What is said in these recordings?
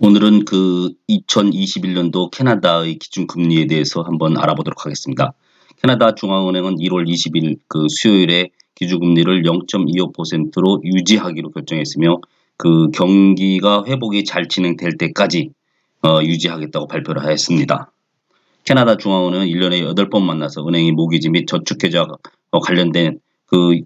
오늘은 2021년도 캐나다의 기준금리에 대해서 한번 알아보도록 하겠습니다. 캐나다 중앙은행은 1월 20일 수요일에 기준금리를 0.25%로 유지하기로 결정했으며 경기가 회복이 잘 진행될 때까지 유지하겠다고 발표를 하였습니다. 캐나다 중앙은행은 1년에 8번 만나서 은행이 모기지 및 저축계좌 관련된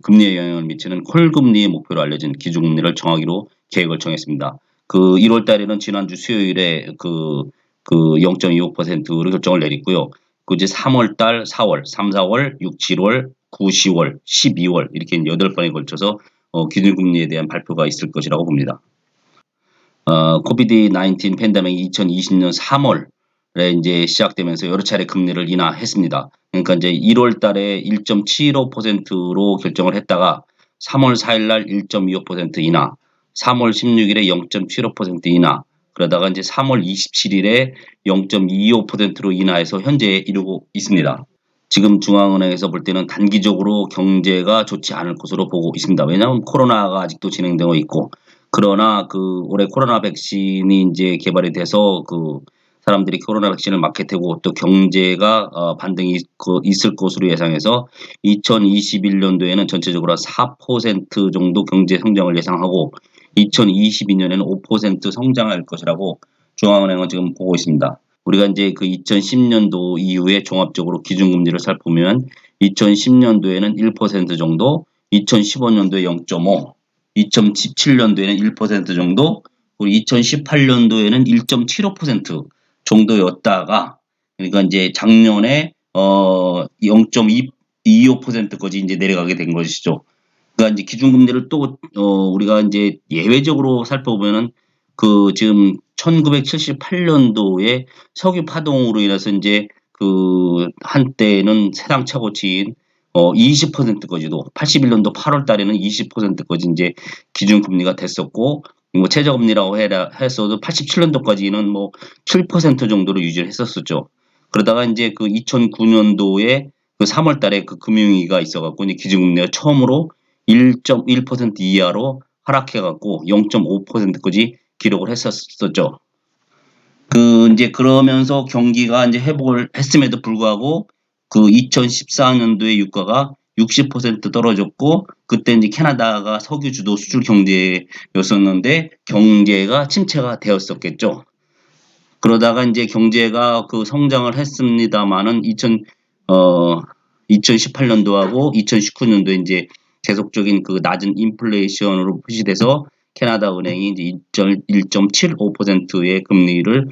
금리에 영향을 미치는 콜금리의 목표로 알려진 기준금리를 정하기로 계획을 정했습니다. 1월 달에는 지난주 수요일에 0.25%로 결정을 내렸고요. 이제 3월 달, 4월, 3, 4월, 6, 7월, 9, 10월, 12월 이렇게 8번에 걸쳐서 기준금리에 대한 발표가 있을 것이라고 봅니다. 코비드-19 팬데믹이 2020년 3월에 이제 시작되면서 여러 차례 금리를 인하했습니다. 그러니까 이제 1월 달에 1.75%로 결정을 했다가 3월 4일 날 1.25% 인하, 3월 16일에 0.75% 인하, 그러다가 이제 3월 27일에 0.25%로 인하해서 현재 이루고 있습니다. 지금 중앙은행에서 볼 때는 단기적으로 경제가 좋지 않을 것으로 보고 있습니다. 왜냐하면 코로나가 아직도 진행되고 있고, 그러나 올해 코로나 백신이 이제 개발이 돼서 사람들이 코로나 백신을 맞게 되고 또 경제가 반등이 있을 것으로 예상해서 2021년도에는 전체적으로 4% 정도 경제 성장을 예상하고 2022년에는 5% 성장할 것이라고 중앙은행은 지금 보고 있습니다. 우리가 이제 2010년도 이후에 종합적으로 기준금리를 살펴보면 2010년도에는 1% 정도, 2015년도에 0.5, 2017년도에는 1% 정도, 그리고 2018년도에는 1.75% 정도였다가, 그러니까 이제 작년에 0.25%까지 이제 내려가게 된 것이죠. 그러니까 이제 기준금리를 또 우리가 이제 예외적으로 살펴보면은 지금 1978년도에 석유 파동으로 인해서 이제 한때는 세상 최고치인 20%까지도 81년도 8월 달에는 20%까지 이제 기준금리가 됐었고, 뭐 최저금리라고 했어도 87년도까지는 뭐 7% 정도로 유지를 했었었죠. 그러다가 이제 2009년도에 3월 달에 금융위기가 있어갖고 이제 기준금리가 처음으로 1.1% 이하로 하락해갖고 0.5%까지 기록을 했었었죠. 이제 그러면서 경기가 이제 회복을 했음에도 불구하고 2014년도에 유가가 60% 떨어졌고, 그때 이제 캐나다가 석유 주도 수출 경제였었는데 경제가 침체가 되었었겠죠. 그러다가 이제 경제가 성장을 했습니다만은 2018년도하고 2019년도에 이제 계속적인 낮은 인플레이션으로 표시돼서 캐나다 은행이 이제 1.75%의 금리를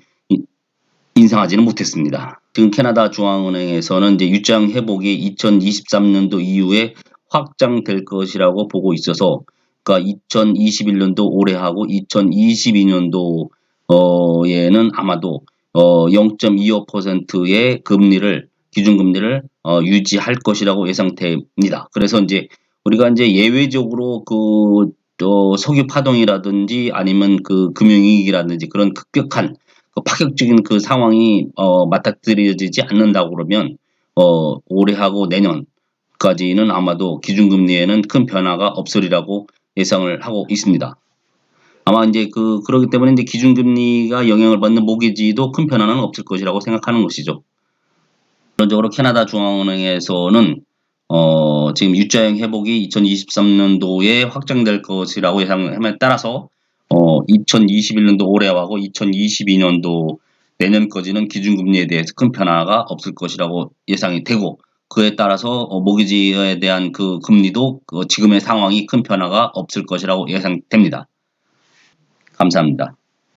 인상하지는 못했습니다. 지금 캐나다 중앙은행에서는 이제 유장 회복이 2023년도 이후에 확장될 것이라고 보고 있어서, 그러니까 2021년도 올해하고 2022년도에는 아마도 0.25%의 기준금리를 유지할 것이라고 예상됩니다. 그래서 이제 우리가 이제 예외적으로 석유 파동이라든지 아니면 금융위기라든지 그런 급격한 파격적인 상황이 맞닥뜨려지지 않는다고 그러면 올해하고 내년까지는 아마도 기준금리에는 큰 변화가 없으리라고 예상을 하고 있습니다. 아마 이제 그렇기 때문에 이제 기준금리가 영향을 받는 모기지도 큰 변화는 없을 것이라고 생각하는 것이죠. 기본적으로 캐나다 중앙은행에서는 지금 유자형 회복이 2023년도에 확장될 것이라고 예상함에 따라서 2021년도 올해하고 2022년도 내년까지는 기준금리에 대해서 큰 변화가 없을 것이라고 예상이 되고, 그에 따라서 모기지에 대한 금리도 지금의 상황이 큰 변화가 없을 것이라고 예상됩니다. 감사합니다.